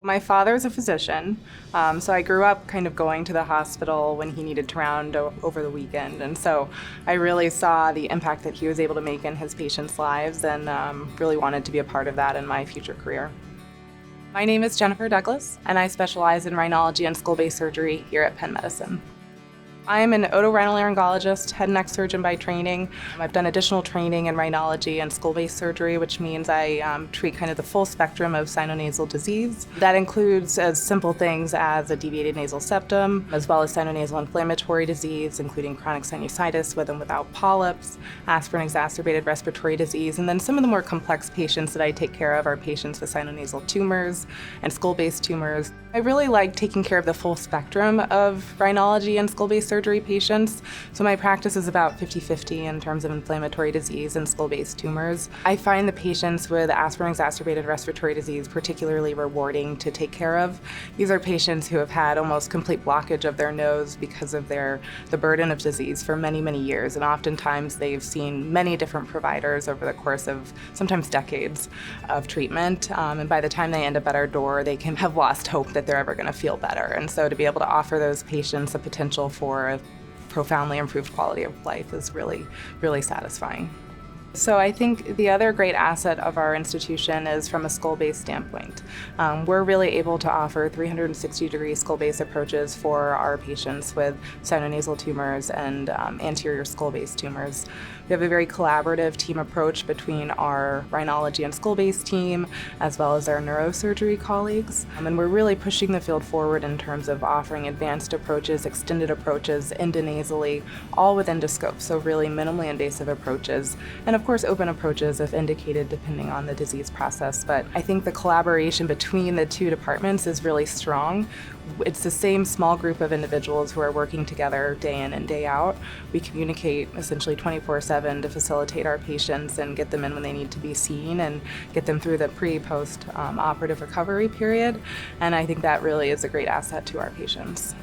My father's a physician, so I grew up kind of going to the hospital when he needed to round over the weekend, and so I really saw the impact that he was able to make in his patients' lives and really wanted to be a part of that in my future career. My name is Jennifer Douglas, and I specialize in rhinology and skull-base surgery here at Penn Medicine. I am an otorhinolaryngologist, head and neck surgeon by training. I've done additional training in rhinology and skull-base surgery, which means I treat kind of the full spectrum of sinonasal disease. That includes as simple things as a deviated nasal septum, as well as sinonasal inflammatory disease, including chronic sinusitis with and without polyps, aspirin-exacerbated respiratory disease, and then some of the more complex patients that I take care of are patients with sinonasal tumors and skull-base tumors. I really like taking care of the full spectrum of rhinology and skull-base surgery patients, so my practice is about 50-50 in terms of inflammatory disease and skull-base tumors. I find the patients with aspirin-exacerbated respiratory disease particularly rewarding to take care of. These are patients who have had almost complete blockage of their nose because of the burden of disease for many, many years, and oftentimes they've seen many different providers over the course of sometimes decades of treatment, and by the time they end up at our door, they can have lost hope that they're ever going to feel better. And so to be able to offer those patients a potential for a profoundly improved quality of life is really, really satisfying. So I think the other great asset of our institution is from a skull-base standpoint. We're really able to offer 360-degree skull-base approaches for our patients with sinonasal tumors and anterior skull-base tumors. We have a very collaborative team approach between our rhinology and skull-base team, as well as our neurosurgery colleagues. And we're really pushing the field forward in terms of offering advanced approaches, extended approaches, endonasally, all with endoscope, so really minimally invasive approaches. And of course, open approaches if indicated depending on the disease process. But I think the collaboration between the two departments is really strong. It's the same small group of individuals who are working together day in and day out. We communicate essentially 24/7 to facilitate our patients and get them in when they need to be seen and get them through the pre-post operative recovery period. And I think that really is a great asset to our patients.